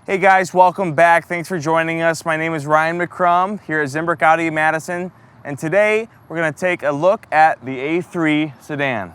Hey guys, welcome back. Thanks for joining us. My name is Ryan McCrum here at ZimbrickAudi Madison, and today we're going to take a look at the A3 sedan.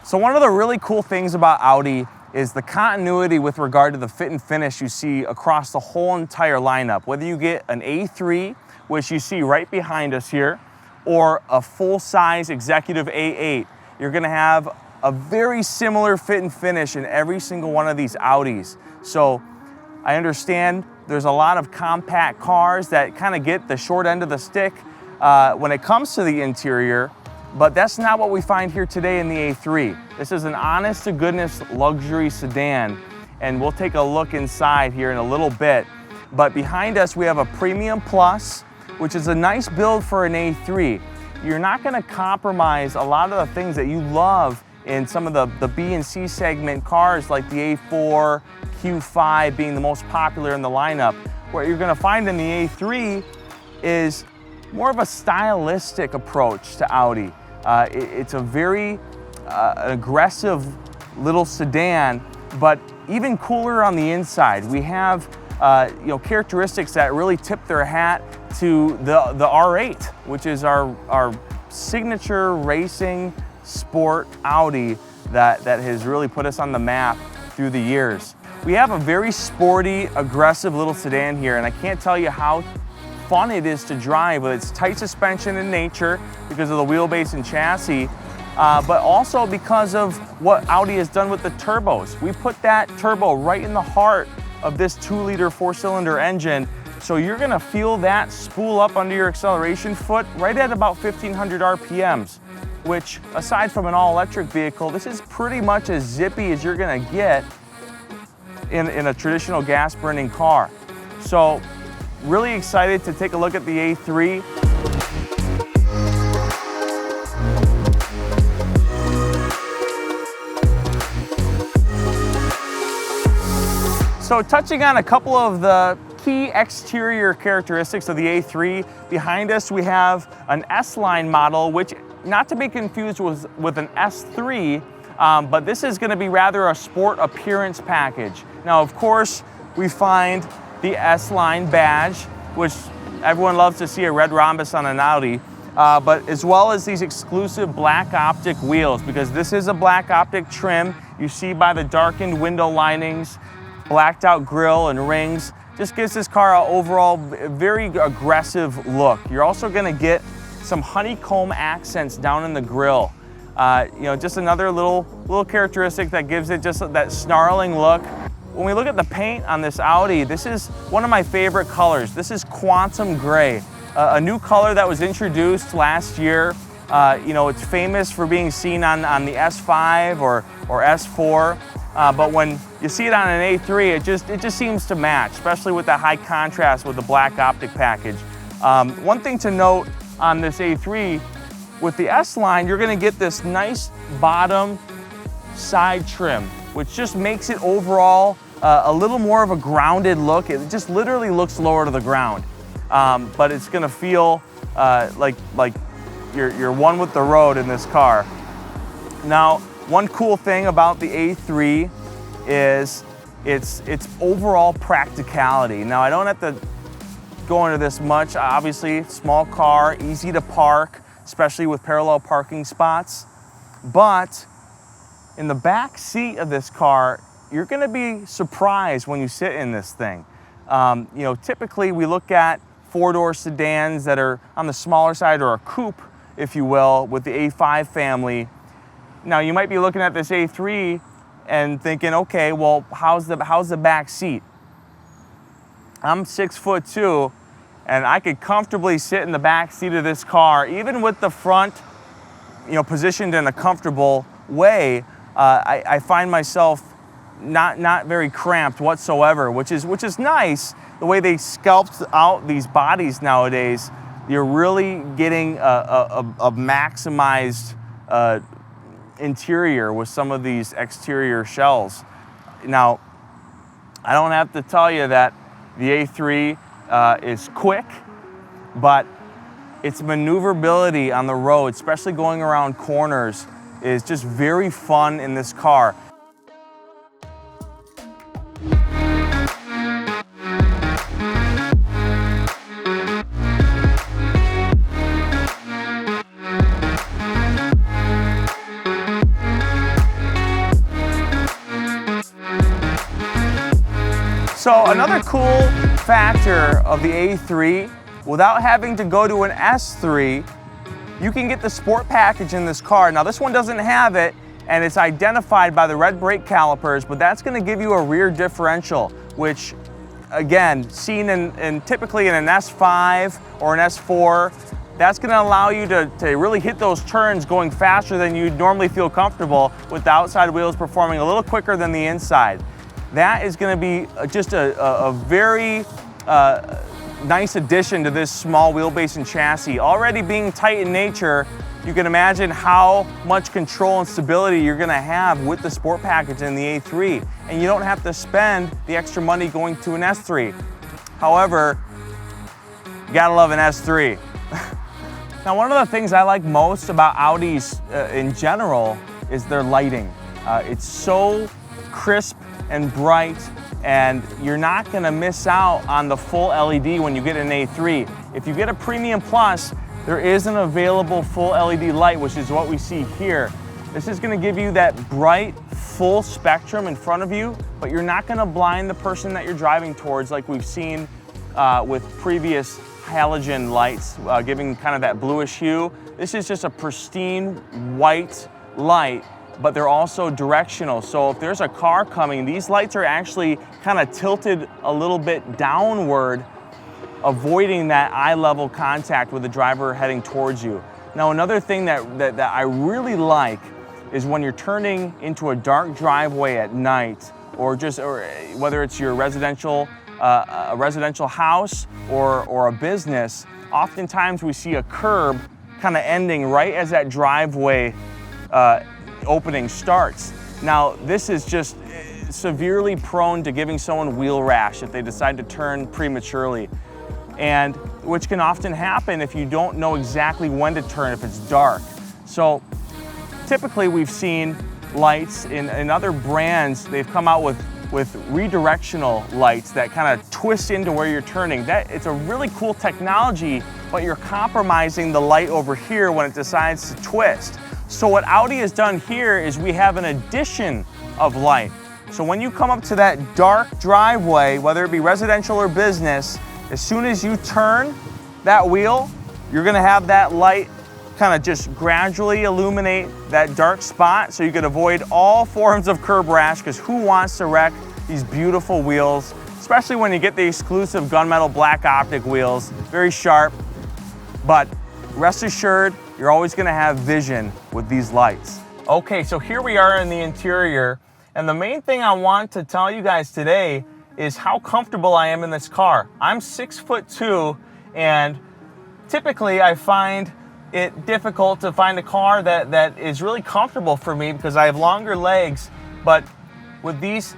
So one of the really cool things about Audi is the continuity with regard to the fit and finish you see across the whole entire lineup. Whether you get an A3, which you see right behind us here, or a full-size executive A8, you're gonna have a very similar fit and finish in every single one of these Audis. So I understand there's a lot of compact cars that kind of get the short end of the stick when it comes to the interior, but that's not what we find here today in the A3. This is an honest-to-goodness luxury sedan, and we'll take a look inside here in a little bit. But behind us, we have a Premium Plus, which is a nice build for an A3. You're not gonna compromise a lot of the things that you love in some of the B and C segment cars like the A4, Q5 being the most popular in the lineup. What you're gonna find in the A3 is more of a stylistic approach to Audi. It's a very aggressive little sedan, but even cooler on the inside. We have characteristics that really tip their hat to the R8, which is our signature racing sport Audi that has really put us on the map through the years. We have a very sporty, aggressive little sedan here, and I can't tell you how fun it is to drive with its tight suspension in nature because of the wheelbase and chassis, but also because of what Audi has done with the turbos. We put that turbo right in the heart of this 2-liter 4-cylinder engine, so you're gonna feel that spool up under your acceleration foot right at about 1,500 RPMs, which aside from an all-electric vehicle, this is pretty much as zippy as you're gonna get in a traditional gas-burning car. So really excited to take a look at the A3. So touching on a couple of the key exterior characteristics of the A3, behind us we have an S-Line model, which not to be confused with an S3, but this is gonna be rather a sport appearance package. Now, of course, we find the S-Line badge, which everyone loves to see a red rhombus on an Audi, but as well as these exclusive black optic wheels, because this is a black optic trim. You see by the darkened window linings, blacked out grille and rings, just gives this car an overall very aggressive look. You're also gonna get some honeycomb accents down in the grille. Just another little characteristic that gives it just that snarling look. When we look at the paint on this Audi, this is one of my favorite colors. This is Quantum Gray, a new color that was introduced last year. It's famous for being seen on the S5 or S4, but when you see it on an A3, it just seems to match, especially with that high contrast with the black optic package. One thing to note on this A3, with the S-Line, you're gonna get this nice bottom side trim, which just makes it overall a little more of a grounded look. It just literally looks lower to the ground, but it's gonna feel like you're one with the road in this car. Now, one cool thing about the A3 is its overall practicality. Now, I don't have to go into this much. Obviously, small car, easy to park, especially with parallel parking spots, but in the back seat of this car, you're gonna be surprised when you sit in this thing. Typically we look at 4-door sedans that are on the smaller side, or a coupe, if you will, with the A5 family. Now you might be looking at this A3 and thinking, okay, well, how's the back seat? I'm 6'2", and I could comfortably sit in the back seat of this car, even with the front, positioned in a comfortable way. I find myself not very cramped whatsoever, which is nice. The way they sculpt out these bodies nowadays, you're really getting a maximized interior with some of these exterior shells. Now, I don't have to tell you that the A3 is quick, but its maneuverability on the road, especially going around corners, is just very fun in this car. So another cool factor of the A3, without having to go to an S3, you can get the sport package in this car. Now this one doesn't have it, and it's identified by the red brake calipers, but that's going to give you a rear differential, which again, seen in typically in an S5 or an S4, that's going to allow you to really hit those turns going faster than you'd normally feel comfortable, with the outside wheels performing a little quicker than the inside. That is going to be just a very nice addition to this small wheelbase and chassis. Already being tight in nature, you can imagine how much control and stability you're going to have with the sport package in the A3, and you don't have to spend the extra money going to an S3. However, you gotta love an S3. Now, one of the things I like most about Audis in general is their lighting. It's so crisp and bright, and you're not gonna miss out on the full LED when you get an A3. If you get a Premium Plus, there is an available full LED light, which is what we see here. This is gonna give you that bright, full spectrum in front of you, but you're not gonna blind the person that you're driving towards like we've seen with previous halogen lights, giving kind of that bluish hue. This is just a pristine white light, but they're also directional. So if there's a car coming, these lights are actually kind of tilted a little bit downward, avoiding that eye level contact with the driver heading towards you. Now, another thing that I really like is when you're turning into a dark driveway at night, or whether it's your residential, a residential house or a business, oftentimes we see a curb kind of ending right as that driveway opening starts. Now, this is just severely prone to giving someone wheel rash if they decide to turn prematurely, and which can often happen if you don't know exactly when to turn if it's dark. So typically we've seen lights in other brands, they've come out with redirectional lights that kind of twist into where you're turning. It's a really cool technology, but you're compromising the light over here when it decides to twist. So what Audi has done here is we have an addition of light. So when you come up to that dark driveway, whether it be residential or business, as soon as you turn that wheel, you're gonna have that light kind of just gradually illuminate that dark spot, so you can avoid all forms of curb rash, because who wants to wreck these beautiful wheels, especially when you get the exclusive gunmetal black optic wheels, very sharp. But rest assured, you're always gonna have vision with these lights. Okay, so here we are in the interior, and the main thing I want to tell you guys today is how comfortable I am in this car. I'm 6'2", and typically I find it difficult to find a car that is really comfortable for me because I have longer legs. But with these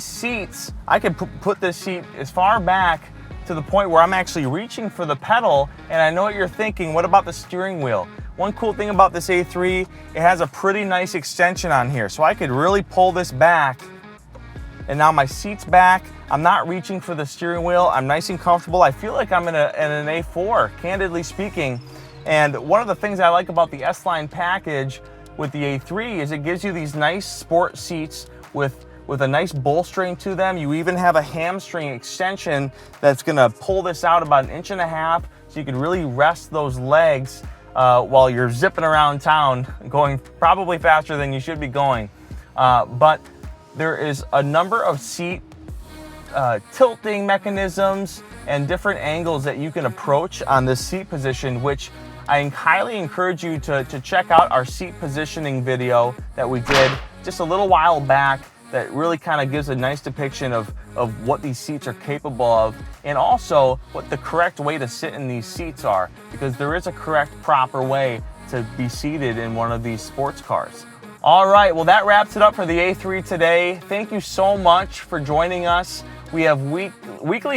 seats, I can put this seat as far back to the point where I'm actually reaching for the pedal. And I know what you're thinking, what about the steering wheel? One cool thing about this A3, it has a pretty nice extension on here. So I could really pull this back, and now my seat's back. I'm not reaching for the steering wheel. I'm nice and comfortable. I feel like I'm in an A4, candidly speaking. And one of the things I like about the S-Line package with the A3 is it gives you these nice sport seats with a nice bolstering to them. You even have a hamstring extension that's gonna pull this out about 1.5 inches, so you can really rest those legs while you're zipping around town, going probably faster than you should be going. But there is a number of seat tilting mechanisms and different angles that you can approach on this seat position, which I highly encourage you to check out our seat positioning video that we did just a little while back, that really kind of gives a nice depiction of what these seats are capable of, and also what the correct way to sit in these seats are, because there is a correct, proper way to be seated in one of these sports cars. All right, well, that wraps it up for the A3 today. Thank you so much for joining us. We have weekly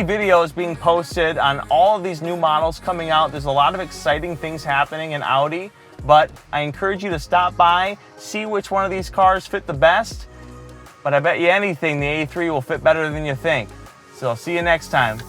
videos being posted on all of these new models coming out. There's a lot of exciting things happening in Audi, but I encourage you to stop by, see which one of these cars fit the best. But I bet you anything, the A3 will fit better than you think. So I'll see you next time.